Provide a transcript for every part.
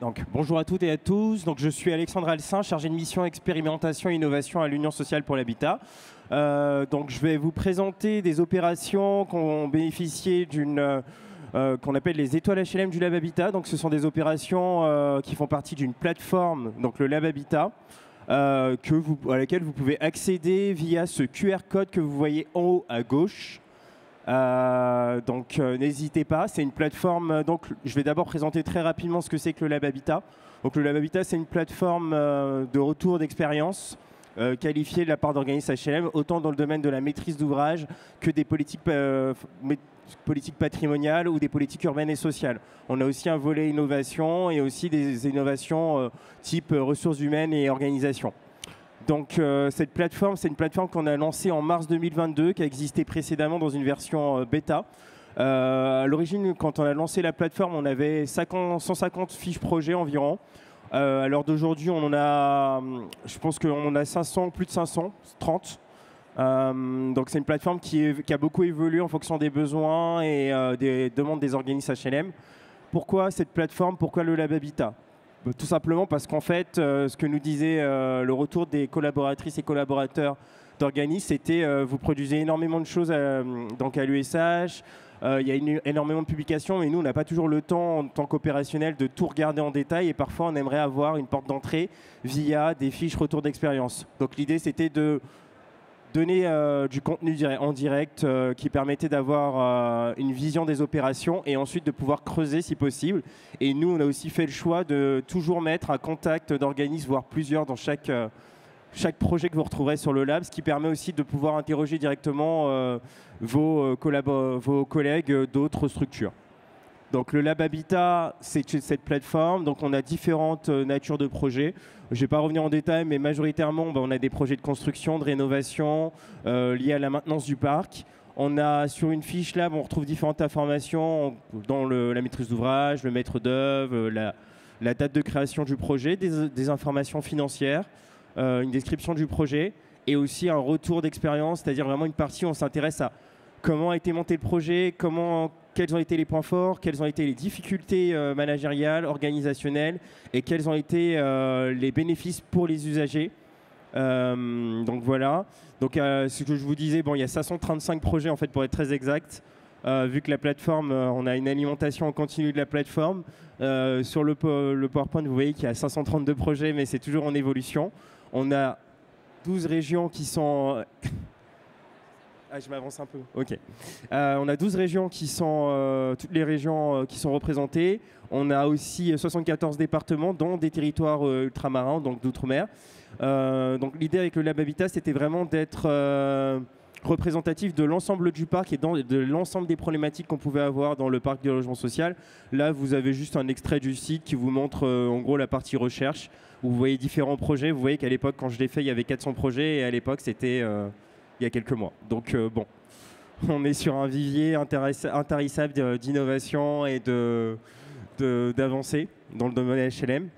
Donc, bonjour à toutes et à tous. Donc, je suis Alexandre Alcin, chargé de mission expérimentation et innovation à l'Union sociale pour l'habitat. Donc, je vais vous présenter des opérations qui ont bénéficié d'une qu'on appelle les étoiles HLM du Lab Habitat. Donc, ce sont des opérations qui font partie d'une plateforme, donc le Lab Habitat, à laquelle vous pouvez accéder via ce QR code que vous voyez en haut à gauche. Donc n'hésitez pas, c'est une plateforme. Donc je vais d'abord présenter très rapidement ce que c'est que le Lab Habitat. Donc le Lab Habitat, c'est une plateforme de retour d'expérience qualifiée de la part d'organismes HLM, autant dans le domaine de la maîtrise d'ouvrage que des politiques patrimoniales ou des politiques urbaines et sociales. On a aussi un volet innovation et aussi des innovations type ressources humaines et organisation. Donc cette plateforme, c'est une plateforme qu'on a lancée en mars 2022, qui a existé précédemment dans une version bêta. À l'origine, quand on a lancé la plateforme, on avait 150 fiches projets environ. À l'heure d'aujourd'hui, on en a, je pense qu'on a 500, plus de 530. Donc c'est une plateforme qui a beaucoup évolué en fonction des besoins et des demandes des organismes HLM. Pourquoi cette plateforme? Pourquoi le Lab Habitat? Tout simplement parce qu'en fait, ce que nous disait le retour des collaboratrices et collaborateurs d'organismes, c'était vous produisez énormément de choses donc à l'USH, il y a énormément de publications, mais nous, on n'a pas toujours le temps en tant qu'opérationnel de tout regarder en détail et parfois, on aimerait avoir une porte d'entrée via des fiches retour d'expérience. Donc l'idée, c'était de donner du contenu en direct qui permettait d'avoir une vision des opérations et ensuite de pouvoir creuser si possible. Et nous, on a aussi fait le choix de toujours mettre un contact d'organismes, voire plusieurs dans chaque projet que vous retrouverez sur le lab, ce qui permet aussi de pouvoir interroger directement vos collègues d'autres structures. Donc le Lab Habitat, c'est cette plateforme. Donc on a différentes natures de projets. Je ne vais pas revenir en détail, mais majoritairement, on a des projets de construction, de rénovation liés à la maintenance du parc. On a sur une fiche là, on retrouve différentes informations dans la maîtrise d'ouvrage, le maître d'œuvre, la date de création du projet, des informations financières, une description du projet et aussi un retour d'expérience, c'est-à-dire vraiment une partie où on s'intéresse à comment a été monté le projet, quels ont été les points forts, quelles ont été les difficultés managériales, organisationnelles et quels ont été les bénéfices pour les usagers. Donc voilà. Donc ce que je vous disais, il y a 535 projets en fait pour être très exact. Vu que la plateforme, on a une alimentation en continu de la plateforme. Sur le PowerPoint, vous voyez qu'il y a 532 projets, mais c'est toujours en évolution. On a 12 régions qui sont... Ah, je m'avance un peu. Ok. On a 12 régions qui sont, toutes les régions qui sont représentées. On a aussi 74 départements, dont des territoires ultramarins, donc d'outre-mer. Donc l'idée avec le Lab Habitat, c'était vraiment d'être représentatif de l'ensemble du parc et de l'ensemble des problématiques qu'on pouvait avoir dans le parc de logement social. Là, vous avez juste un extrait du site qui vous montre en gros la partie recherche, où vous voyez différents projets. Vous voyez qu'à l'époque, quand je l'ai fait, il y avait 400 projets et à l'époque, c'était... il y a quelques mois. Donc bon, on est sur un vivier intarissable d'innovation et d'avancée dans le domaine HLM.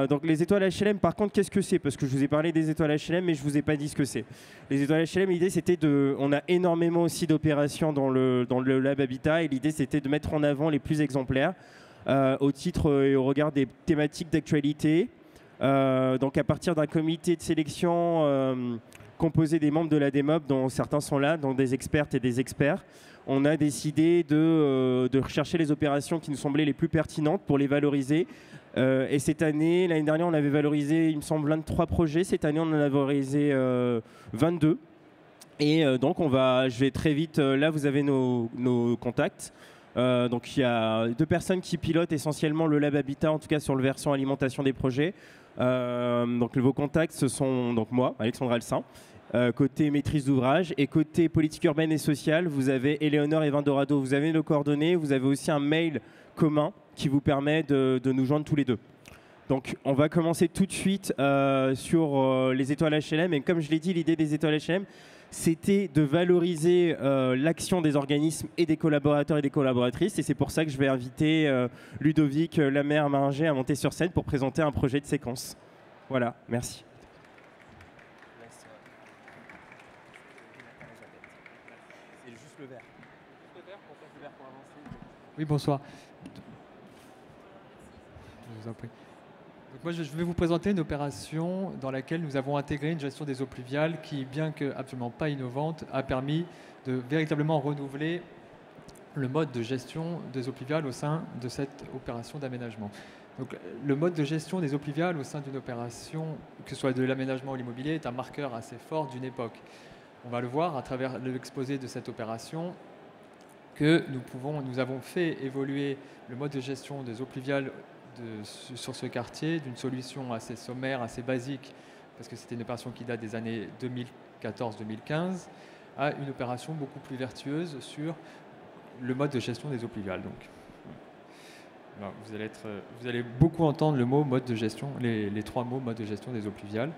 Donc les étoiles HLM, par contre, qu'est-ce que c'est? Parce que je vous ai parlé des étoiles HLM, mais je ne vous ai pas dit ce que c'est. Les étoiles HLM, l'idée c'était on a énormément aussi d'opérations dans le Lab Habitat, et l'idée c'était de mettre en avant les plus exemplaires au titre et au regard des thématiques d'actualité. Donc à partir d'un comité de sélection composé des membres de la DEMOP, dont certains sont là, donc des expertes et des experts, on a décidé de rechercher les opérations qui nous semblaient les plus pertinentes pour les valoriser. Et cette année, l'année dernière, on avait valorisé, il me semble, 23 projets. Cette année, on en a valorisé 22. Et donc, je vais très vite. Là, vous avez nos contacts. Donc, il y a 2 personnes qui pilotent essentiellement le Lab Habitat, en tout cas sur le versant alimentation des projets. Donc, vos contacts, ce sont donc moi, Alexandre Alcin. Côté maîtrise d'ouvrage et côté politique urbaine et sociale, vous avez Éléonore et Vindorado. Vous avez nos coordonnées, vous avez aussi un mail commun qui vous permet de nous joindre tous les deux. Donc on va commencer tout de suite sur les étoiles HLM. Et comme je l'ai dit, l'idée des étoiles HLM, c'était de valoriser l'action des organismes et des collaborateurs et des collaboratrices. Et c'est pour ça que je vais inviter Ludovic Lamère-Maringer à monter sur scène pour présenter un projet de séquence. Voilà, merci. Oui, bonsoir. vous en prie. Donc moi, je vais vous présenter une opération dans laquelle nous avons intégré une gestion des eaux pluviales qui, bien que absolument pas innovante, a permis de véritablement renouveler le mode de gestion des eaux pluviales au sein de cette opération d'aménagement. Donc, le mode de gestion des eaux pluviales au sein d'une opération, que ce soit de l'aménagement ou l'immobilier, est un marqueur assez fort d'une époque. On va le voir à travers l'exposé de cette opération que nous avons fait évoluer le mode de gestion des eaux pluviales sur ce quartier d'une solution assez sommaire, assez basique, parce que c'était une opération qui date des années 2014-2015, à une opération beaucoup plus vertueuse sur le mode de gestion des eaux pluviales. Donc, alors, vous allez beaucoup entendre le mot mode de gestion, les trois mots mode de gestion des eaux pluviales.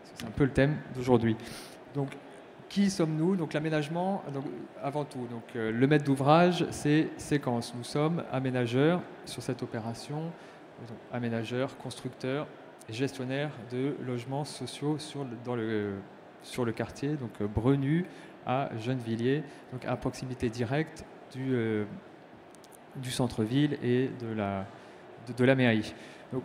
C'est un peu le thème d'aujourd'hui. Donc, qui sommes-nous? Donc, l'aménagement, avant tout, le maître d'ouvrage, c'est Séquence. Nous sommes aménageurs sur cette opération, aménageurs, constructeurs et gestionnaires de logements sociaux sur le quartier, donc Brenu à Gennevilliers, donc à proximité directe du centre-ville et de la mairie. Donc,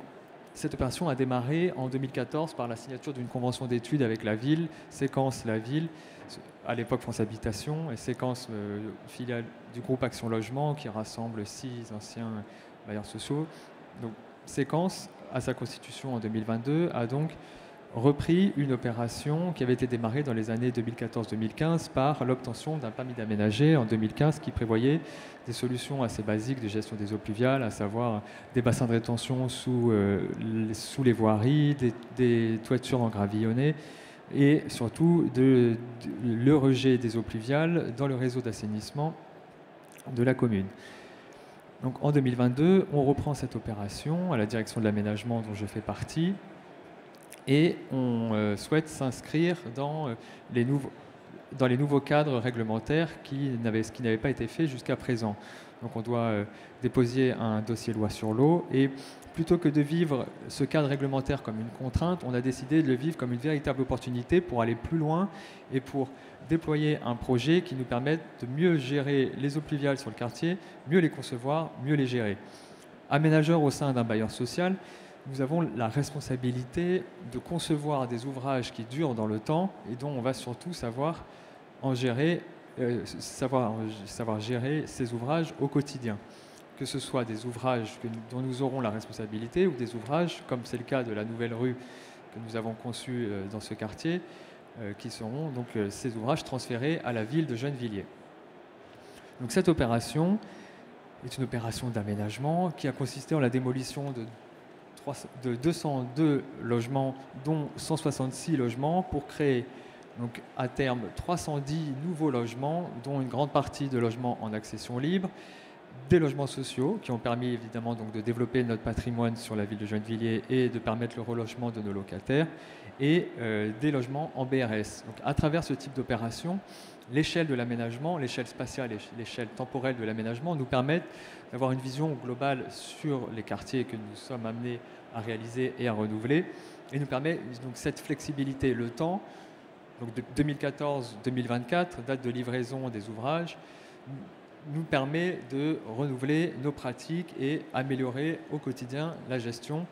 cette opération a démarré en 2014 par la signature d'une convention d'études avec la ville, Séquence la ville, à l'époque France Habitation, et Séquence filiale du groupe Action Logement qui rassemble 6 anciens bailleurs sociaux. Donc, Séquence, à sa constitution en 2022, a donc repris une opération qui avait été démarrée dans les années 2014-2015 par l'obtention d'un permis d'aménager en 2015 qui prévoyait des solutions assez basiques de gestion des eaux pluviales, à savoir des bassins de rétention sous les voiries, des toitures en gravillonné et surtout le rejet des eaux pluviales dans le réseau d'assainissement de la commune. Donc en 2022, on reprend cette opération à la direction de l'aménagement dont je fais partie. Et on souhaite s'inscrire dans les nouveaux cadres réglementaires ce qui n'avait pas été fait jusqu'à présent. Donc on doit déposer un dossier loi sur l'eau et plutôt que de vivre ce cadre réglementaire comme une contrainte, on a décidé de le vivre comme une véritable opportunité pour aller plus loin et pour déployer un projet qui nous permette de mieux gérer les eaux pluviales sur le quartier, mieux les concevoir, mieux les gérer. Aménageur au sein d'un bailleur social, nous avons la responsabilité de concevoir des ouvrages qui durent dans le temps et dont on va surtout savoir gérer ces ouvrages au quotidien. Que ce soit des ouvrages dont nous aurons la responsabilité ou des ouvrages, comme c'est le cas de la nouvelle rue que nous avons conçue dans ce quartier, qui seront donc ces ouvrages transférés à la ville de Gennevilliers. Donc cette opération est une opération d'aménagement qui a consisté en la démolition de 202 logements, dont 166 logements, pour créer donc, à terme 310 nouveaux logements, dont une grande partie de logements en accession libre, des logements sociaux qui ont permis évidemment donc, de développer notre patrimoine sur la ville de Gennevilliers et de permettre le relogement de nos locataires, et des logements en BRS. Donc, à travers ce type d'opération, l'échelle de l'aménagement, l'échelle spatiale et l'échelle temporelle de l'aménagement nous permettent d'avoir une vision globale sur les quartiers que nous sommes amenés à réaliser et à renouveler, et nous permet donc cette flexibilité, le temps, donc de 2014-2024, date de livraison des ouvrages, nous permet de renouveler nos pratiques et améliorer au quotidien la gestion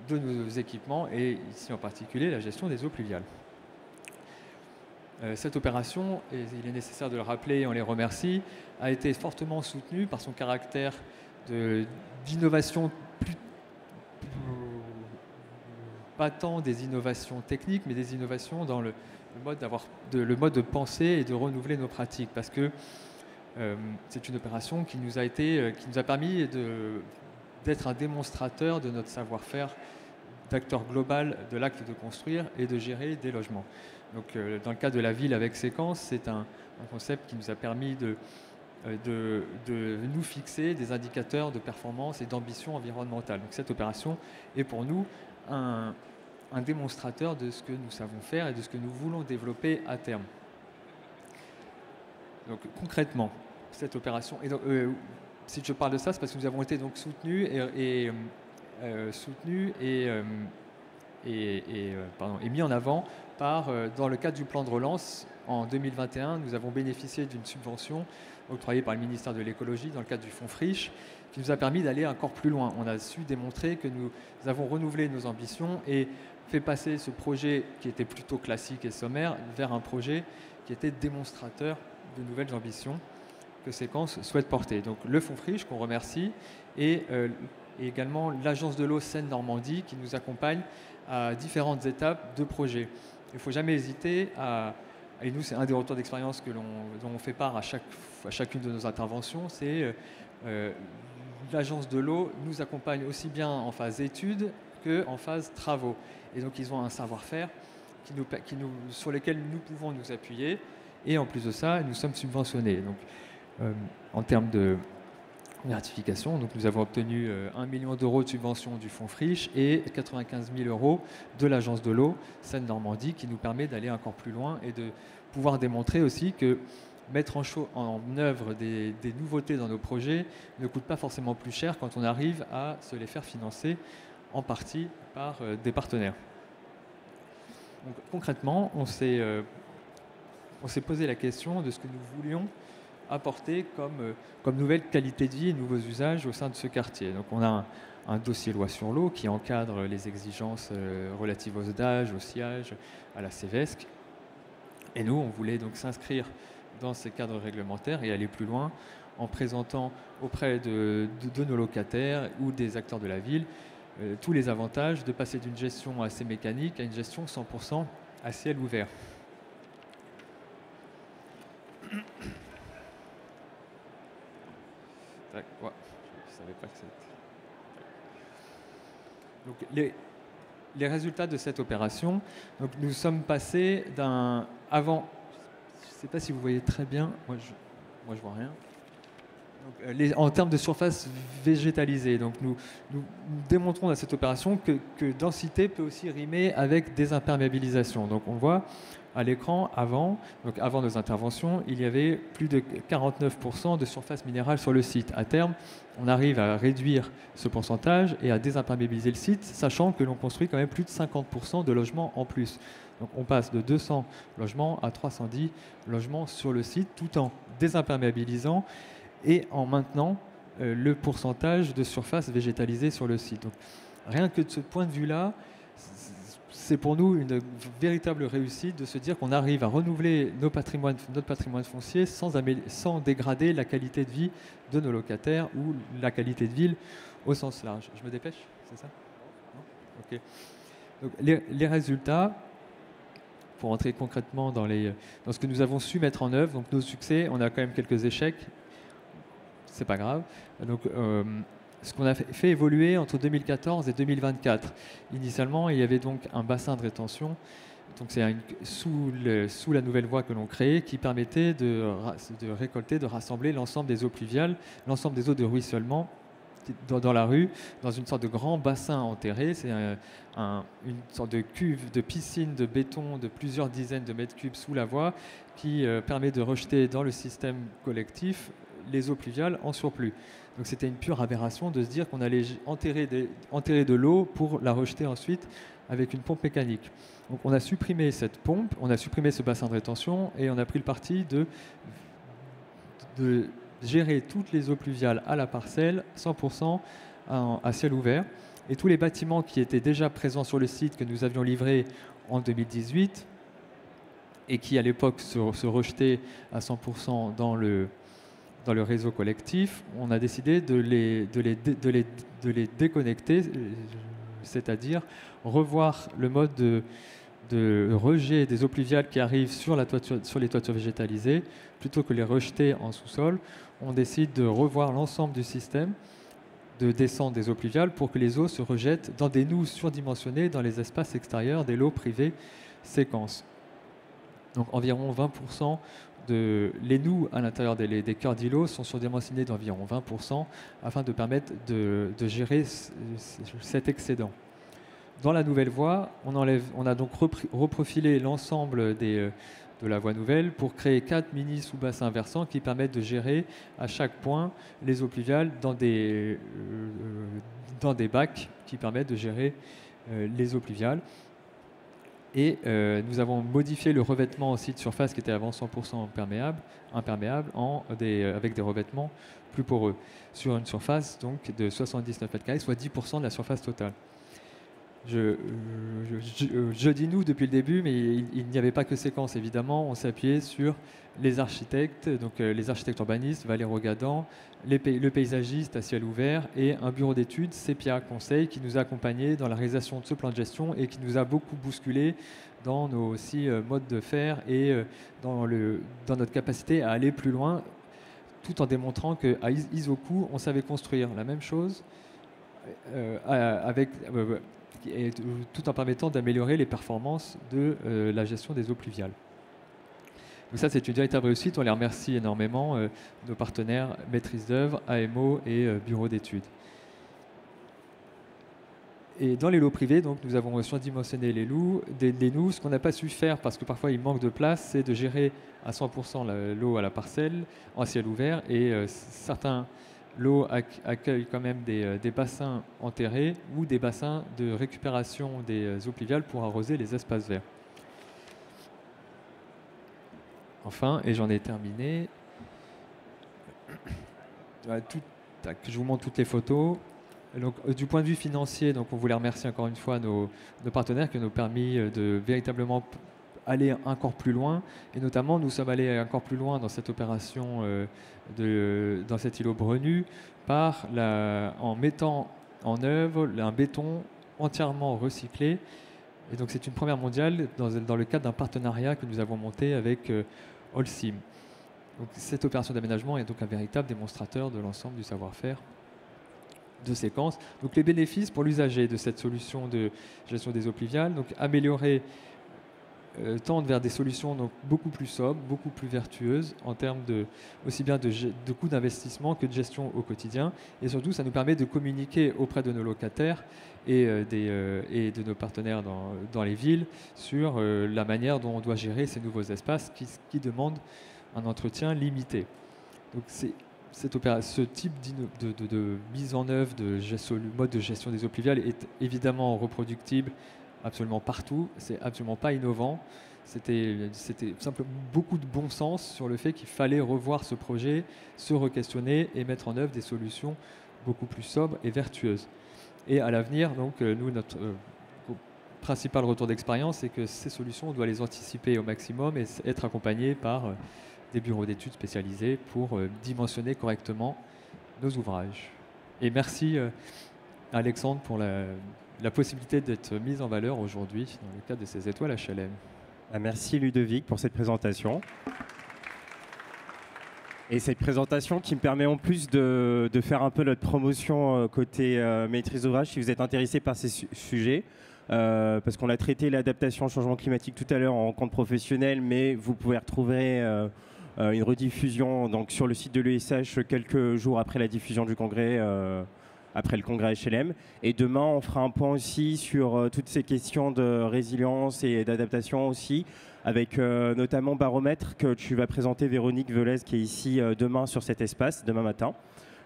de nos équipements et ici en particulier la gestion des eaux pluviales. Cette opération, et il est nécessaire de le rappeler et on les remercie, a été fortement soutenue par son caractère d'innovation, pas tant des innovations techniques, mais des innovations dans le mode de penser et de renouveler nos pratiques. Parce que c'est une opération qui nous a permis d'être un démonstrateur de notre savoir-faire d'acteur global de l'acte de construire et de gérer des logements. Donc, dans le cas de la ville avec Séquence, c'est un concept qui nous a permis de nous fixer des indicateurs de performance et d'ambition environnementale. Donc, cette opération est pour nous un démonstrateur de ce que nous savons faire et de ce que nous voulons développer à terme. Donc, concrètement, cette opération, et donc, si je parle de ça, c'est parce que nous avons été donc soutenus et mis en avant dans le cadre du plan de relance. En 2021, nous avons bénéficié d'une subvention octroyée par le ministère de l'écologie dans le cadre du fonds Friche, qui nous a permis d'aller encore plus loin. On a su démontrer que nous avons renouvelé nos ambitions et fait passer ce projet qui était plutôt classique et sommaire vers un projet qui était démonstrateur de nouvelles ambitions que Séquence souhaite porter. Donc le fonds Friche, qu'on remercie, et également l'agence de l'eau Seine-Normandie qui nous accompagne à différentes étapes de projet. Il ne faut jamais hésiter et nous c'est un des retours d'expérience dont on fait part à chacune de nos interventions, c'est l'agence de l'eau nous accompagne aussi bien en phase études qu'en phase travaux. Et donc ils ont un savoir-faire sur lequel nous pouvons nous appuyer, et en plus de ça, nous sommes subventionnés. Donc, en termes de gratification, donc nous avons obtenu 1 million d'euros de subvention du fonds Friche et 95 000 euros de l'agence de l'eau Seine-Normandie, qui nous permet d'aller encore plus loin et de pouvoir démontrer aussi que mettre en œuvre des nouveautés dans nos projets ne coûte pas forcément plus cher quand on arrive à se les faire financer en partie par des partenaires. Donc, concrètement, on s'est posé la question de ce que nous voulions apporter comme nouvelle qualité de vie et nouveaux usages au sein de ce quartier. Donc on a un dossier loi sur l'eau qui encadre les exigences relatives aux ZAJ, au SIAG, à la CEVESC. Et nous, on voulait donc s'inscrire dans ces cadres réglementaires et aller plus loin en présentant auprès de nos locataires ou des acteurs de la ville tous les avantages de passer d'une gestion assez mécanique à une gestion 100% à ciel ouvert. Ouais, je savais pas que c'était... Donc, les résultats de cette opération, donc nous sommes passés d'un avant, je ne sais pas si vous voyez très bien, moi je vois rien. Donc, en termes de surface végétalisée, donc nous démontrons dans cette opération que densité peut aussi rimer avec désimperméabilisation. Donc on voit à l'écran avant nos interventions, il y avait plus de 49% de surface minérale sur le site. À terme, on arrive à réduire ce pourcentage et à désimperméabiliser le site, sachant que l'on construit quand même plus de 50% de logements en plus. Donc on passe de 200 logements à 310 logements sur le site, tout en désimperméabilisant et en maintenant le pourcentage de surface végétalisée sur le site. Donc, rien que de ce point de vue-là, c'est pour nous une véritable réussite de se dire qu'on arrive à renouveler notre patrimoine foncier sans dégrader la qualité de vie de nos locataires ou la qualité de ville au sens large. Je me dépêche, c'est ça? Non? Ok. Donc, les résultats, pour entrer concrètement dans ce que nous avons su mettre en œuvre, donc nos succès, on a quand même quelques échecs, c'est pas grave. Donc, ce qu'on a fait évoluer entre 2014 et 2024. Initialement, il y avait donc un bassin de rétention, donc c'est sous la nouvelle voie que l'on crée, qui permettait de récolter, de rassembler l'ensemble des eaux pluviales, l'ensemble des eaux de ruissellement dans la rue, dans une sorte de grand bassin enterré. C'est une sorte de cuve, de piscine de béton de plusieurs dizaines de mètres cubes sous la voie, qui permet de rejeter dans le système collectif les eaux pluviales en surplus. Donc c'était une pure aberration de se dire qu'on allait enterrer de l'eau pour la rejeter ensuite avec une pompe mécanique. Donc on a supprimé cette pompe, on a supprimé ce bassin de rétention et on a pris le parti de gérer toutes les eaux pluviales à la parcelle, 100% à ciel ouvert. Et tous les bâtiments qui étaient déjà présents sur le site que nous avions livrés en 2018 et qui à l'époque se rejetaient à 100% dans le réseau collectif, on a décidé de les déconnecter, c'est-à-dire revoir le mode de rejet des eaux pluviales qui arrivent sur les toitures végétalisées, plutôt que les rejeter en sous-sol. On décide de revoir l'ensemble du système de descente des eaux pluviales pour que les eaux se rejettent dans des noues surdimensionnés dans les espaces extérieurs des lots privés séquences. Donc environ 20% les noues à l'intérieur des cœurs d'îlots sont surdimensionnés d'environ 20% afin de permettre de gérer cet excédent. Dans la nouvelle voie, on a donc reprofilé l'ensemble de la voie nouvelle pour créer 4 mini sous-bassins versants qui permettent de gérer à chaque point les eaux pluviales dans des bacs qui permettent de gérer les eaux pluviales. Et nous avons modifié le revêtement aussi de surface qui était avant 100% imperméable avec des revêtements plus poreux sur une surface donc, de 79 m², soit 10% de la surface totale. Je dis nous depuis le début, mais il n'y avait pas que Séquence, évidemment. On s'appuyait sur les architectes, donc les architectes urbanistes, Valérie Rogadan, le paysagiste à ciel ouvert et un bureau d'études, CEPIA Conseil, qui nous a accompagnés dans la réalisation de ce plan de gestion et qui nous a beaucoup bousculé dans nos aussi, modes de faire et dans notre capacité à aller plus loin, tout en démontrant qu'à Isoku, on savait construire la même chose tout en permettant d'améliorer les performances de la gestion des eaux pluviales. Donc ça, c'est une véritable réussite. On les remercie énormément, nos partenaires maîtrise d'œuvre, AMO et bureau d'études. Et dans les lots privés, donc, nous avons surdimensionné les loups. Ce qu'on n'a pas su faire, parce que parfois il manque de place, c'est de gérer à 100% l'eau à la parcelle, en ciel ouvert. Et certains lots accueillent quand même des bassins enterrés ou des bassins de récupération des eaux pluviales pour arroser les espaces verts. Enfin, et j'en ai terminé. Je vous montre toutes les photos. Donc, du point de vue financier, donc on voulait remercier encore une fois nos partenaires qui nous ont permis de véritablement aller encore plus loin. Et notamment, nous sommes allés encore plus loin dans cette opération dans cet îlot Brenu en mettant en œuvre un béton entièrement recyclé. Et donc, c'est une première mondiale dans le cadre d'un partenariat que nous avons monté avec Holcim. Donc, cette opération d'aménagement est donc un véritable démonstrateur de l'ensemble du savoir-faire de Séquence. Donc, les bénéfices pour l'usager de cette solution de gestion des eaux pluviales, donc améliorer, tendre vers des solutions donc beaucoup plus sobres, beaucoup plus vertueuses en termes aussi bien de coûts d'investissement que de gestion au quotidien. Et surtout, ça nous permet de communiquer auprès de nos locataires et de nos partenaires dans les villes sur la manière dont on doit gérer ces nouveaux espaces qui demandent un entretien limité. Donc, ce type de mise en œuvre de mode de gestion des eaux pluviales est évidemment reproductible absolument partout. C'est absolument pas innovant. C'était simplement beaucoup de bon sens sur le fait qu'il fallait revoir ce projet, se re-questionner et mettre en œuvre des solutions beaucoup plus sobres et vertueuses. Et à l'avenir, donc, nous, notre principal retour d'expérience, c'est que ces solutions, on doit les anticiper au maximum et être accompagnés par des bureaux d'études spécialisés pour dimensionner correctement nos ouvrages. Et merci Alexandre pour la possibilité d'être mise en valeur aujourd'hui dans le cadre de ces étoiles HLM. Merci Ludovic pour cette présentation. Et cette présentation qui me permet en plus de faire un peu notre promotion côté maîtrise d'ouvrage si vous êtes intéressé par ces sujets. Parce qu'on a traité l'adaptation au changement climatique tout à l'heure en compte professionnel, mais vous pouvez retrouver une rediffusion donc, sur le site de l'ESH quelques jours après la diffusion du congrès, après le congrès HLM. Et demain, on fera un point aussi sur toutes ces questions de résilience et d'adaptation aussi, avec notamment Baromètre que tu vas présenter, Véronique Velez, qui est ici demain sur cet espace, demain matin.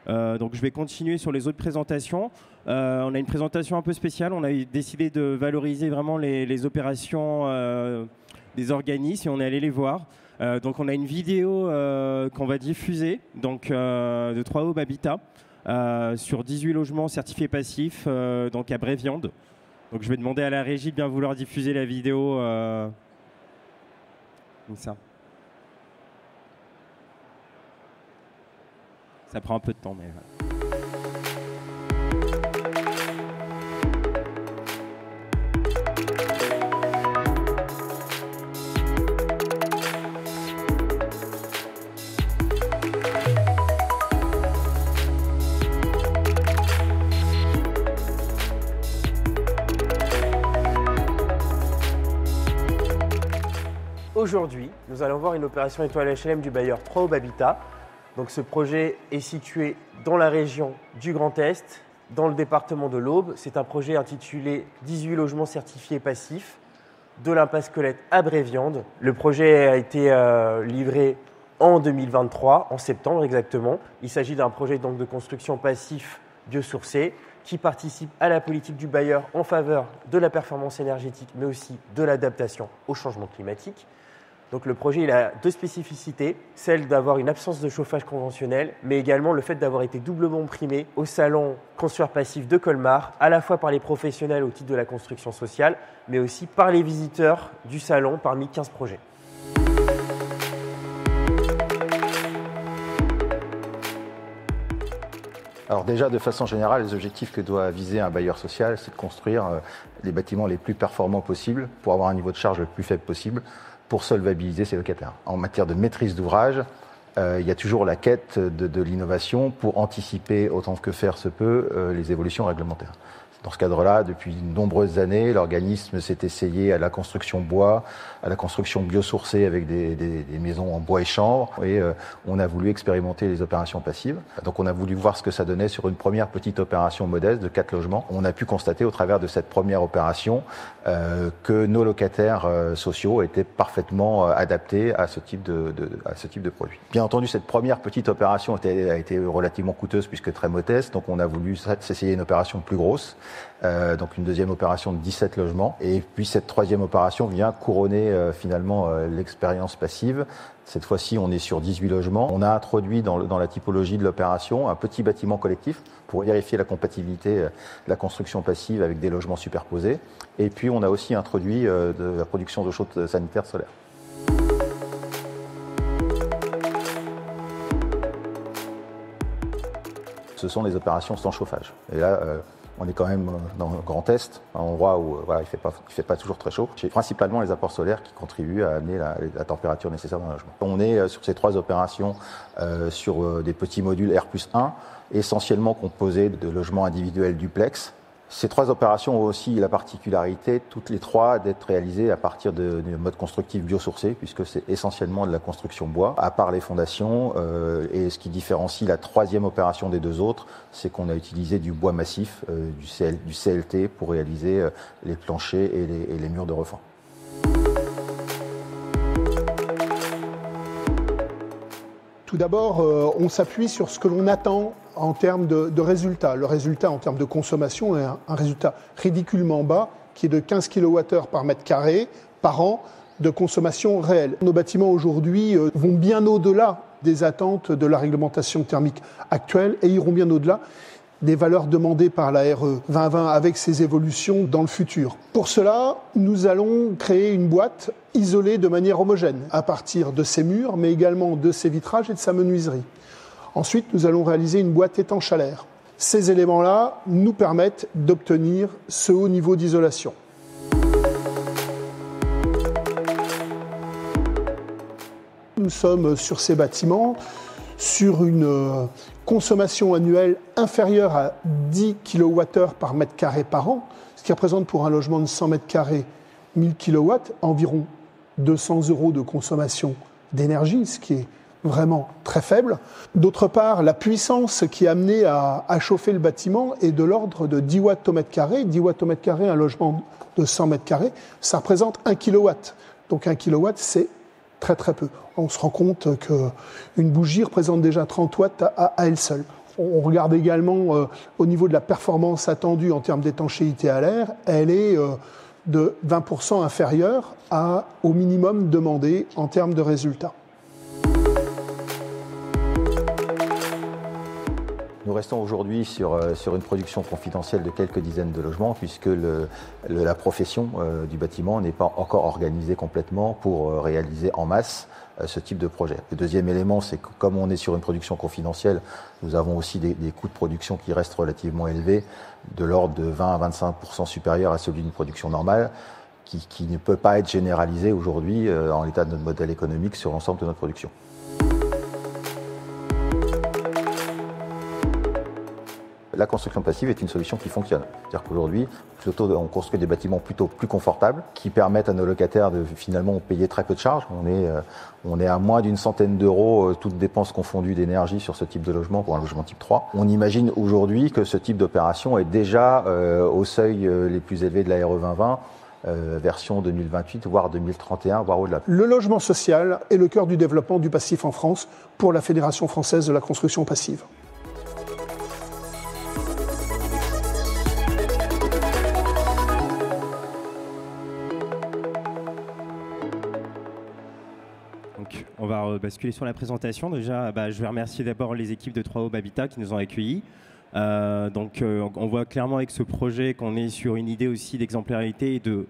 Donc je vais continuer sur les autres présentations. On a une présentation un peu spéciale. On a décidé de valoriser vraiment les opérations des organismes et on est allé les voir. Donc on a une vidéo qu'on va diffuser donc, de 3 Aubes Habitat sur 18 logements certifiés passifs donc à Bréviande. Donc je vais demander à la régie de bien vouloir diffuser la vidéo comme ça. Ça prend un peu de temps, mais... Aujourd'hui, nous allons voir une opération étoile HLM du bailleur 3 Aubes Habitat. Donc ce projet est situé dans la région du Grand Est, dans le département de l'Aube. C'est un projet intitulé 18 logements certifiés passifs de l'impasse Colette à Bréviande. Le projet a été livré en 2023, en septembre exactement. Il s'agit d'un projet donc, de construction passif biosourcé qui participe à la politique du bailleur en faveur de la performance énergétique, mais aussi de l'adaptation au changement climatique. Donc le projet il a deux spécificités, celle d'avoir une absence de chauffage conventionnel, mais également le fait d'avoir été doublement primé au salon Construire Passif de Colmar, à la fois par les professionnels au titre de la construction sociale, mais aussi par les visiteurs du salon parmi 15 projets. Alors déjà, de façon générale, les objectifs que doit viser un bailleur social, c'est de construire les bâtiments les plus performants possibles pour avoir un niveau de charge le plus faible possible pour solvabiliser ses locataires. En matière de maîtrise d'ouvrage, il y a toujours la quête de l'innovation pour anticiper autant que faire se peut les évolutions réglementaires. Dans ce cadre-là, depuis de nombreuses années, l'organisme s'est essayé à la construction bois, à la construction biosourcée avec des maisons en bois et chanvre, et on a voulu expérimenter les opérations passives. Donc on a voulu voir ce que ça donnait sur une première petite opération modeste de 4 logements. On a pu constater au travers de cette première opération que nos locataires sociaux étaient parfaitement adaptés à ce type de produit. Bien entendu, cette première petite opération a été relativement coûteuse puisque très modeste, donc on a voulu s'essayer une opération plus grosse. Donc une deuxième opération de 17 logements. Et puis cette troisième opération vient couronner finalement l'expérience passive. Cette fois-ci, on est sur 18 logements. On a introduit dans la typologie de l'opération un petit bâtiment collectif pour vérifier la compatibilité de la construction passive avec des logements superposés. Et puis on a aussi introduit de la production d'eau chaude sanitaire solaire. Ce sont les opérations sans chauffage. Et là, on est quand même dans le Grand Est, un endroit où voilà, il fait pas toujours très chaud. C'est principalement les apports solaires qui contribuent à amener la température nécessaire dans le logement. On est sur ces 3 opérations sur des petits modules R+1, essentiellement composés de logements individuels duplex. Ces 3 opérations ont aussi la particularité, toutes les 3, d'être réalisées à partir de mode constructif biosourcé, puisque c'est essentiellement de la construction bois, à part les fondations. Et ce qui différencie la 3e opération des 2 autres, c'est qu'on a utilisé du bois massif, du CLT, pour réaliser les planchers et les murs de refend. Tout d'abord, on s'appuie sur ce que l'on attend en termes de résultats. Le résultat en termes de consommation est un résultat ridiculement bas, qui est de 15 kWh par mètre carré par an de consommation réelle. Nos bâtiments aujourd'hui vont bien au-delà des attentes de la réglementation thermique actuelle et iront bien au-delà des valeurs demandées par la RE 2020 avec ses évolutions dans le futur. Pour cela, nous allons créer une boîte isolée de manière homogène à partir de ses murs, mais également de ses vitrages et de sa menuiserie. Ensuite, nous allons réaliser une boîte étanche à l'air. Ces éléments-là nous permettent d'obtenir ce haut niveau d'isolation. Nous sommes sur ces bâtiments sur une consommation annuelle inférieure à 10 kWh par mètre carré par an, ce qui représente pour un logement de 100 mètres carrés 1000 kW, environ 200 € de consommation d'énergie, ce qui est vraiment très faible. D'autre part, la puissance qui est amenée à chauffer le bâtiment est de l'ordre de 10 watts au mètre carré. 10 watts au mètre carré, un logement de 100 mètres carrés, ça représente 1 kW. Donc 1 kW, c'est très très peu. On se rend compte qu'une bougie représente déjà 30 watts à elle seule. On regarde également au niveau de la performance attendue en termes d'étanchéité à l'air, elle est de 20% inférieure au minimum demandé en termes de résultats. Nous restons aujourd'hui sur une production confidentielle de quelques dizaines de logements puisque la profession du bâtiment n'est pas encore organisée complètement pour réaliser en masse ce type de projet. Le deuxième élément, c'est que comme on est sur une production confidentielle, nous avons aussi des coûts de production qui restent relativement élevés, de l'ordre de 20 à 25% supérieurs à celui d'une production normale, qui ne peut pas être généralisé aujourd'hui en l'état de notre modèle économique sur l'ensemble de notre production. La construction passive est une solution qui fonctionne. C'est-à-dire qu'aujourd'hui, on construit des bâtiments plutôt plus confortables qui permettent à nos locataires de finalement payer très peu de charges. On est à moins d'une centaine d'euros, toutes dépenses confondues d'énergie sur ce type de logement pour un logement type 3. On imagine aujourd'hui que ce type d'opération est déjà au seuil les plus élevés de la RE 2020, version 2028, voire 2031, voire au-delà. Le logement social est le cœur du développement du passif en France pour la Fédération française de la construction passive. on va basculer sur la présentation. Déjà, je vais remercier d'abord les équipes de 3Aube Habitat qui nous ont accueillis. On voit clairement avec ce projet qu'on est sur une idée aussi d'exemplarité et de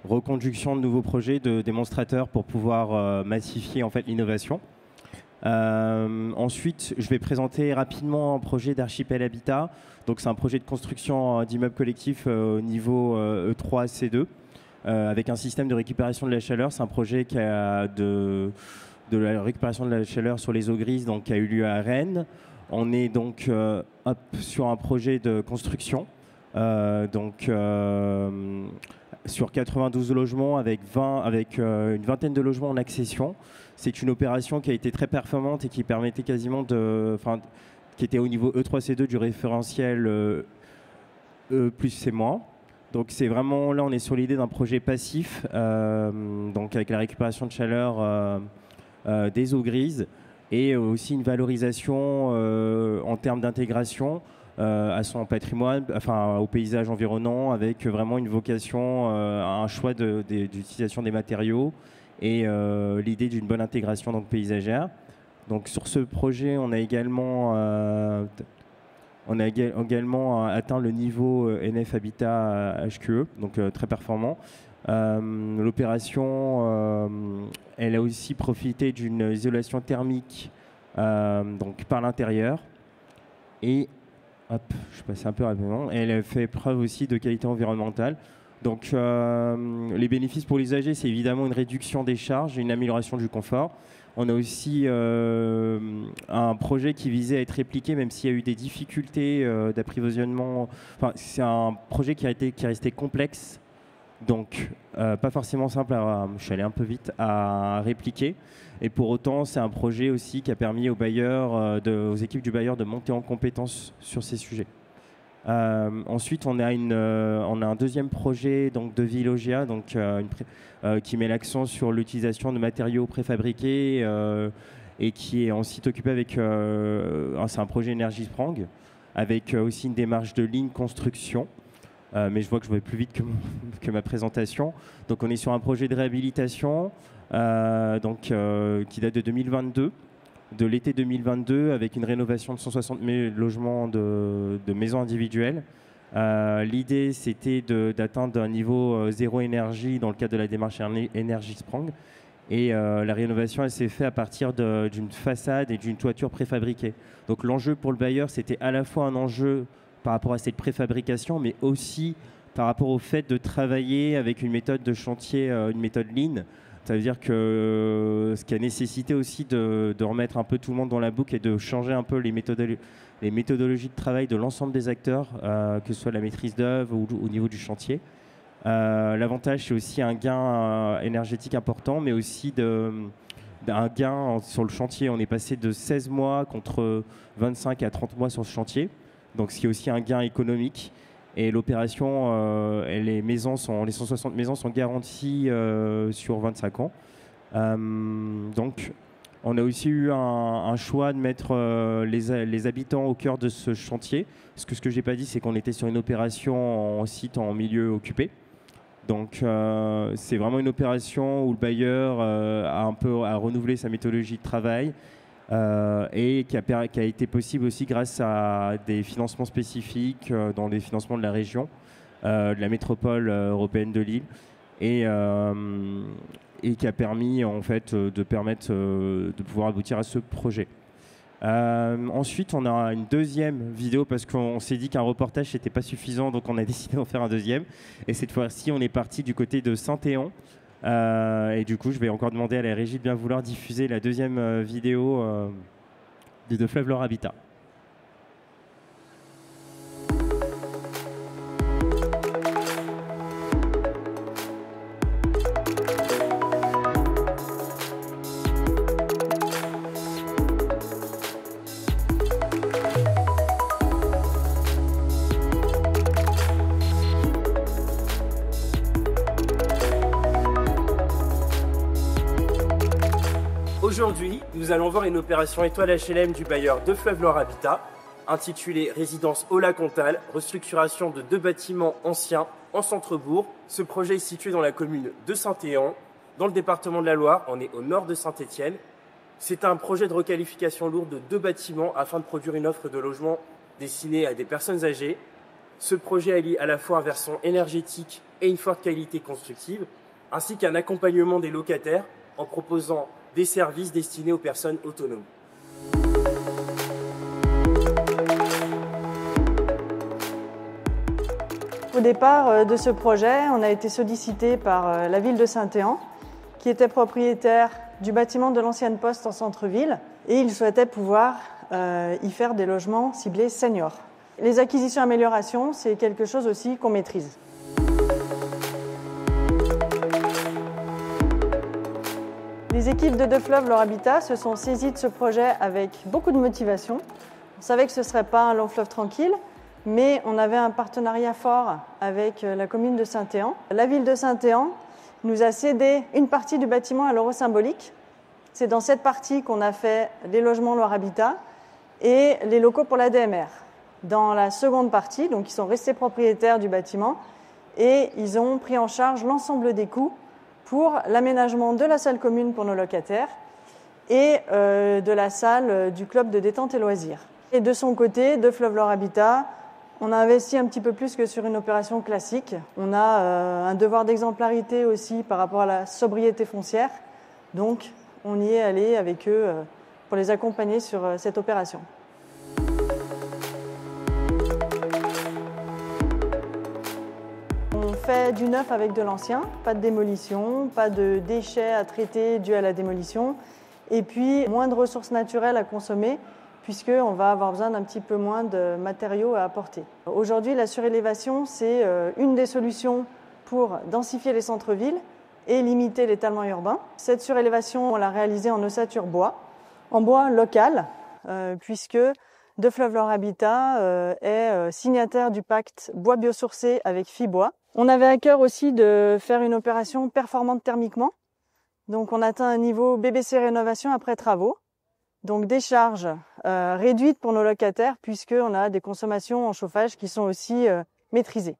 reconduction de nouveaux projets, de démonstrateurs pour pouvoir massifier en fait l'innovation. Ensuite, je vais présenter rapidement un projet d'Archipel Habitat. Donc, c'est un projet de construction d'immeubles collectifs au niveau E3 C2 avec un système de récupération de la chaleur. C'est un projet qui a de la récupération de la chaleur sur les eaux grises, donc qui a eu lieu à Rennes. On est donc sur un projet de construction, sur 92 logements avec une vingtaine de logements en accession. C'est une opération qui a été très performante et qui permettait quasiment qui était au niveau E3C2 du référentiel E plus C-. Donc c'est vraiment, là on est sur l'idée d'un projet passif, donc avec la récupération de chaleur des eaux grises et aussi une valorisation en termes d'intégration à son patrimoine, enfin au paysage environnant, avec vraiment une vocation à un choix d'utilisation des matériaux et l'idée d'une bonne intégration donc paysagère. Donc sur ce projet, on a également atteint le niveau NF Habitat HQE, donc très performant. L'opération, elle a aussi profité d'une isolation thermique donc par l'intérieur. Et je passe un peu rapidement. Elle a fait preuve aussi de qualité environnementale. Donc les bénéfices pour l'usager, c'est évidemment une réduction des charges et une amélioration du confort. On a aussi un projet qui visait à être répliqué, même s'il y a eu des difficultés d'approvisionnement. Enfin, c'est un projet qui est resté complexe, donc pas forcément simple je suis allé un peu vite à répliquer. Et pour autant, c'est un projet aussi qui a permis aux bailleurs, aux équipes du bailleur de monter en compétence sur ces sujets. Ensuite, on a un deuxième projet donc, de Villogia donc, qui met l'accent sur l'utilisation de matériaux préfabriqués et qui est ensuite occupé avec... c'est un projet Energy Sprang avec aussi une démarche de ligne construction. Mais je vois que je vais plus vite que ma présentation. Donc on est sur un projet de réhabilitation qui date de 2022. De l'été 2022 avec une rénovation de 160 logements de maisons individuelles. L'idée, c'était d'atteindre un niveau zéro énergie dans le cadre de la démarche Energy Sprang. Et la rénovation, elle s'est faite à partir d'une façade et d'une toiture préfabriquée. Donc l'enjeu pour le bailleur, c'était à la fois un enjeu par rapport à cette préfabrication, mais aussi par rapport au fait de travailler avec une méthode de chantier, une méthode Lean. Ça veut dire que ce qui a nécessité aussi de remettre un peu tout le monde dans la boucle et de changer un peu les méthodologies de travail de l'ensemble des acteurs, que ce soit la maîtrise d'œuvre ou au niveau du chantier. L'avantage, c'est aussi un gain énergétique important, mais aussi un gain sur le chantier. On est passé de 16 mois contre 25 à 30 mois sur ce chantier, donc ce qui est aussi un gain économique. Et l'opération, les 160 maisons sont garanties sur 25 ans. Donc, on a aussi eu un choix de mettre les habitants au cœur de ce chantier. Parce que ce que je n'ai pas dit, c'est qu'on était sur une opération en site en milieu occupé. Donc, c'est vraiment une opération où le bailleur a renouvelé sa méthodologie de travail. Et qui a été possible aussi grâce à des financements spécifiques dans les financements de la région, de la métropole européenne de Lille, et qui a permis en fait de pouvoir aboutir à ce projet. Ensuite, on a une deuxième vidéo parce qu'on s'est dit qu'un reportage n'était pas suffisant, donc on a décidé d'en faire un deuxième. Et cette fois-ci, on est parti du côté de Saint-Éon. Et du coup, je vais encore demander à la régie de bien vouloir diffuser la deuxième vidéo de Fleuve Loire Habitat. Aujourd'hui, nous allons voir une opération étoile HLM du bailleur de Fleuve Loire Habitat, intitulée Résidence au Lac-Ontal, restructuration de 2 bâtiments anciens en centre-bourg. Ce projet est situé dans la commune de Saint-Éon, dans le département de la Loire. On est au nord de Saint-Étienne. C'est un projet de requalification lourde de 2 bâtiments afin de produire une offre de logement destinée à des personnes âgées. Ce projet allie à la fois un versant énergétique et une forte qualité constructive, ainsi qu'un accompagnement des locataires en proposant des services destinés aux personnes autonomes. Au départ de ce projet, on a été sollicité par la ville de Saint-Éan, qui était propriétaire du bâtiment de l'ancienne poste en centre-ville, et ils souhaitaient pouvoir y faire des logements ciblés seniors. Les acquisitions améliorations, c'est quelque chose aussi qu'on maîtrise. Les équipes de Deux Fleuves Leur Habitat se sont saisies de ce projet avec beaucoup de motivation. On savait que ce ne serait pas un long fleuve tranquille, mais on avait un partenariat fort avec la commune de Saint-Éan. La ville de Saint-Éan nous a cédé une partie du bâtiment à l'euro symbolique. C'est dans cette partie qu'on a fait les logements Loire Habitat et les locaux pour l'ADMR. Dans la seconde partie, donc ils sont restés propriétaires du bâtiment et ils ont pris en charge l'ensemble des coûts pour l'aménagement de la salle commune pour nos locataires et de la salle du club de détente et loisirs. Et de son côté, Deux Fleuves Leur Habitat, on a investi un petit peu plus que sur une opération classique. On a un devoir d'exemplarité aussi par rapport à la sobriété foncière. Donc, on y est allé avec eux pour les accompagner sur cette opération. On fait du neuf avec de l'ancien, pas de démolition, pas de déchets à traiter dus à la démolition, et puis moins de ressources naturelles à consommer, puisqu'on va avoir besoin d'un petit peu moins de matériaux à apporter. Aujourd'hui, la surélévation, c'est une des solutions pour densifier les centres-villes et limiter l'étalement urbain. Cette surélévation, on l'a réalisée en ossature bois, en bois local, puisque Deux Fleuves Leur Habitat est signataire du pacte bois biosourcé avec Fibois. On avait à cœur aussi de faire une opération performante thermiquement. Donc on atteint un niveau BBC rénovation après travaux. Donc des charges réduites pour nos locataires puisqu'on a des consommations en chauffage qui sont aussi maîtrisées.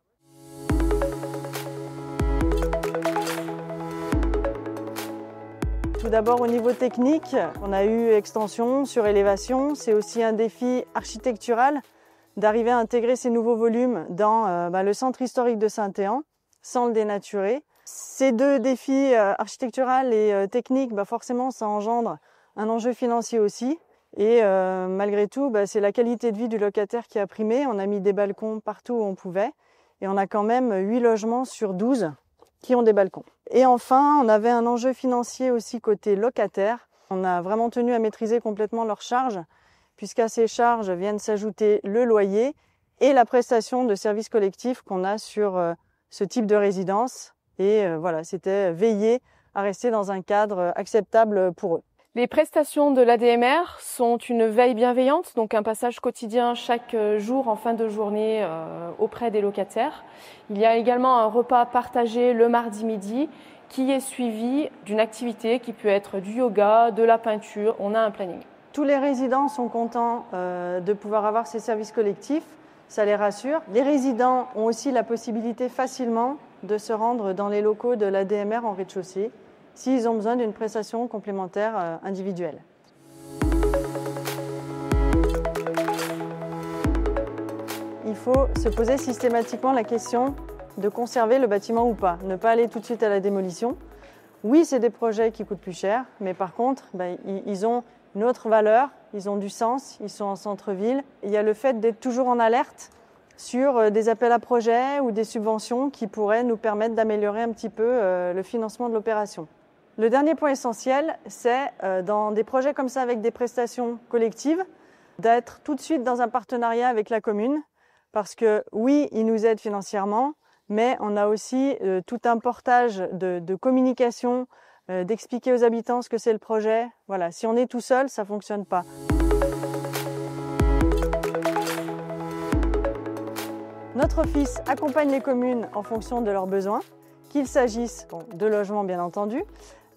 Tout d'abord au niveau technique, on a eu extension, surélévation. C'est aussi un défi architectural d'arriver à intégrer ces nouveaux volumes dans le centre historique de Saint-Éan sans le dénaturer. Ces deux défis architectural et techniques, forcément ça engendre un enjeu financier aussi. Et malgré tout, c'est la qualité de vie du locataire qui a primé. On a mis des balcons partout où on pouvait. Et on a quand même 8 logements sur 12 qui ont des balcons. Et enfin, on avait un enjeu financier aussi côté locataire. On a vraiment tenu à maîtriser complètement leurs charges, puisqu'à ces charges viennent s'ajouter le loyer et la prestation de services collectifs qu'on a sur ce type de résidence. Et voilà, c'était veiller à rester dans un cadre acceptable pour eux. Les prestations de l'ADMR sont une veille bienveillante, donc un passage quotidien chaque jour en fin de journée auprès des locataires. Il y a également un repas partagé le mardi midi qui est suivi d'une activité qui peut être du yoga, de la peinture. On a un planning. Tous les résidents sont contents de pouvoir avoir ces services collectifs, ça les rassure. Les résidents ont aussi la possibilité facilement de se rendre dans les locaux de l'ADMR en rez-de-chaussée s'ils ont besoin d'une prestation complémentaire individuelle. Il faut se poser systématiquement la question de conserver le bâtiment ou pas, ne pas aller tout de suite à la démolition. Oui, c'est des projets qui coûtent plus cher, mais par contre, ils ont une autre valeur, ils ont du sens, ils sont en centre-ville. Il y a le fait d'être toujours en alerte sur des appels à projets ou des subventions qui pourraient nous permettre d'améliorer un petit peu le financement de l'opération. Le dernier point essentiel, c'est dans des projets comme ça avec des prestations collectives, d'être tout de suite dans un partenariat avec la commune, parce que oui, ils nous aident financièrement, mais on a aussi tout un portage de communication, d'expliquer aux habitants ce que c'est le projet. Voilà, si on est tout seul, ça ne fonctionne pas. Notre office accompagne les communes en fonction de leurs besoins, qu'il s'agisse de logements bien entendu,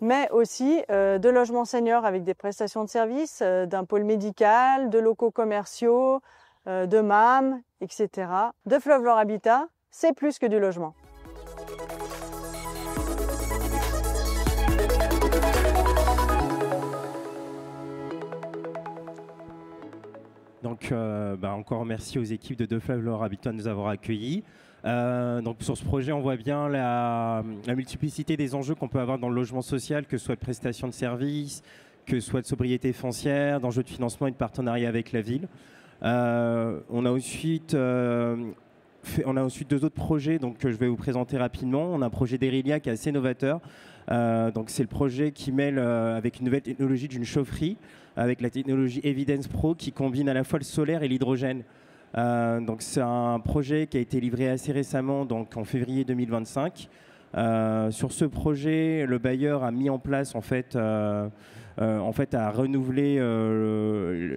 mais aussi de logements seniors avec des prestations de services, d'un pôle médical, de locaux commerciaux, de MAM, etc. Deux Fleuves Leur Habitat, c'est plus que du logement. Donc, encore merci aux équipes de Deux Fleuves Loire Habitat de nous avoir accueillis. Donc sur ce projet, on voit bien la multiplicité des enjeux qu'on peut avoir dans le logement social, que ce soit de prestation de services, que ce soit de sobriété foncière, d'enjeux de financement et de partenariat avec la ville. On a ensuite 2 autres projets que je vais vous présenter rapidement. On a un projet d'Erilia qui est assez novateur. Donc c'est le projet qui mêle avec une nouvelle technologie d'une chaufferie, avec la technologie Evidence Pro qui combine à la fois le solaire et l'hydrogène. Donc c'est un projet qui a été livré assez récemment, donc en février 2025. Sur ce projet, le bailleur a mis en place a renouvelé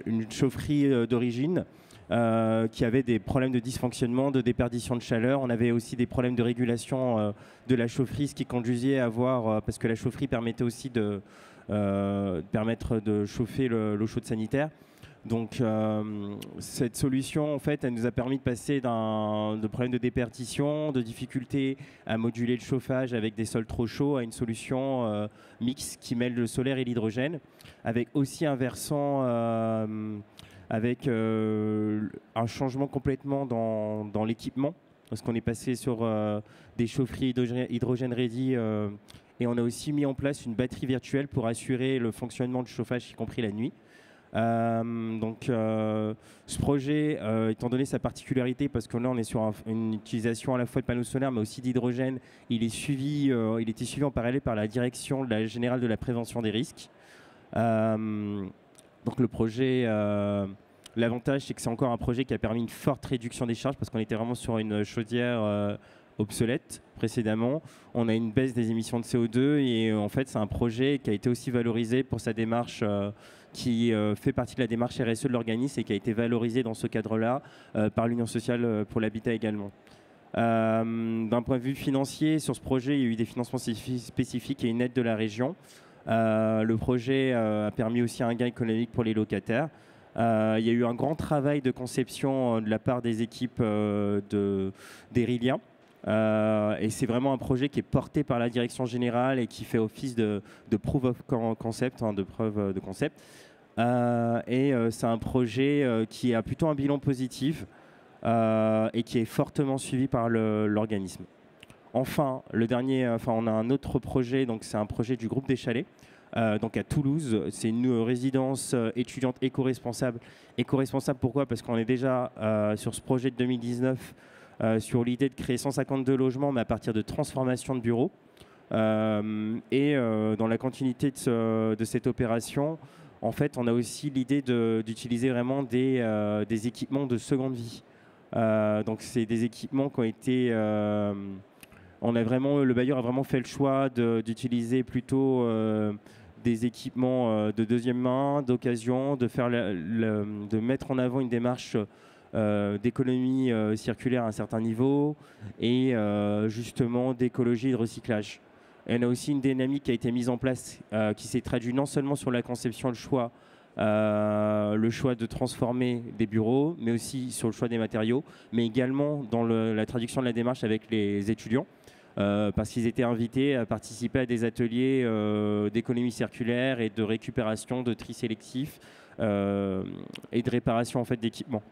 une chaufferie d'origine qui avait des problèmes de dysfonctionnement, de déperdition de chaleur. On avait aussi des problèmes de régulation de la chaufferie, ce qui conduisait à avoir, parce que la chaufferie permettait aussi de chauffer l'eau chaude sanitaire. Donc cette solution, en fait, elle nous a permis de passer de problèmes de déperdition, de difficultés à moduler le chauffage avec des sols trop chauds, à une solution mixte qui mêle le solaire et l'hydrogène, avec aussi un versant avec un changement complètement dans l'équipement, parce qu'on est passé sur des chaufferies hydrogène ready et on a aussi mis en place une batterie virtuelle pour assurer le fonctionnement du chauffage, y compris la nuit. Ce projet, étant donné sa particularité, parce que là on est sur une utilisation à la fois de panneaux solaires mais aussi d'hydrogène, il était suivi en parallèle par la direction générale de la prévention des risques. Donc le projet, l'avantage c'est que c'est encore un projet qui a permis une forte réduction des charges parce qu'on était vraiment sur une chaudière obsolète précédemment. On a une baisse des émissions de CO2 et en fait c'est un projet qui a été aussi valorisé pour sa démarche qui fait partie de la démarche RSE de l'organisme et qui a été valorisé dans ce cadre-là par l'Union sociale pour l'habitat également. D'un point de vue financier, sur ce projet, il y a eu des financements spécifiques et une aide de la région. Le projet a permis aussi un gain économique pour les locataires. Il y a eu un grand travail de conception de la part des équipes d'Erilia. Et c'est vraiment un projet qui est porté par la direction générale et qui fait office de proof of concept, de preuve de concept. C'est un projet qui a plutôt un bilan positif et qui est fortement suivi par l'organisme. Enfin, on a un autre projet, donc c'est un projet du groupe des Chalets. Donc à Toulouse, c'est une résidence étudiante éco-responsable. Éco-responsable pourquoi? Parce qu'on est déjà sur ce projet de 2019 sur l'idée de créer 152 logements, mais à partir de transformation de bureaux. Dans la continuité de cette opération, en fait, on a aussi l'idée d'utiliser vraiment des équipements de seconde vie. Donc c'est des équipements qui ont été... le bailleur a vraiment fait le choix d'utiliser plutôt des équipements de deuxième main, d'occasion, de mettre en avant une démarche d'économie circulaire à un certain niveau et justement d'écologie et de recyclage. Et on a aussi une dynamique qui a été mise en place qui s'est traduite non seulement sur la conception, le choix de transformer des bureaux, mais aussi sur le choix des matériaux, mais également dans la traduction de la démarche avec les étudiants, parce qu'ils étaient invités à participer à des ateliers d'économie circulaire et de récupération, de tri sélectif et de réparation en fait, d'équipements.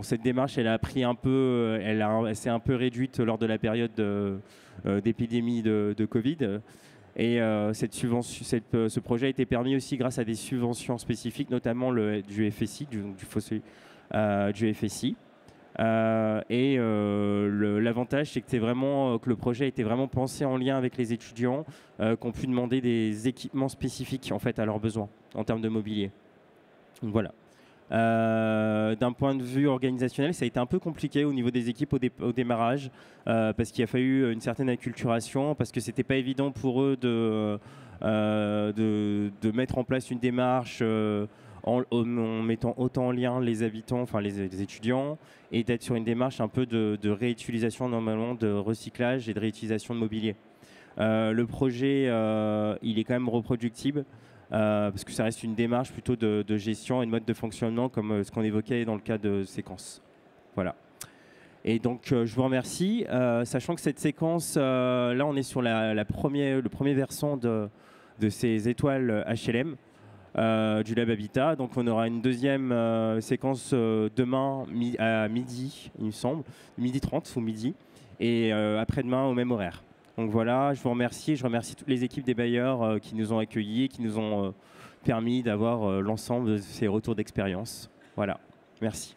Cette démarche, elle s'est un peu réduite lors de la période d'épidémie de Covid. Et ce projet a été permis aussi grâce à des subventions spécifiques, notamment du FSI, du FSI. L'avantage, c'est que le projet a été vraiment pensé en lien avec les étudiants qui ont pu demander des équipements spécifiques en fait, à leurs besoins en termes de mobilier. Donc, voilà. D'un point de vue organisationnel, ça a été un peu compliqué au niveau des équipes au démarrage parce qu'il a fallu une certaine acculturation, parce que c'était pas évident pour eux de mettre en place une démarche en mettant autant en lien les habitants, enfin les étudiants, et d'être sur une démarche un peu de réutilisation normalement, de recyclage et de réutilisation de mobilier. Le projet, il est quand même reproductible. Parce que ça reste une démarche plutôt de gestion et de mode de fonctionnement comme ce qu'on évoquait dans le cas de séquence. Voilà. Et donc je vous remercie, sachant que cette séquence, là on est sur le premier versant de ces étoiles HLM. du Lab Habitat. Donc on aura une deuxième séquence demain à midi, il me semble, midi 30 ou midi, et après-demain au même horaire. Donc voilà, je vous remercie. Je remercie toutes les équipes des bailleurs qui nous ont accueillis, qui nous ont permis d'avoir l'ensemble de ces retours d'expérience. Voilà, merci.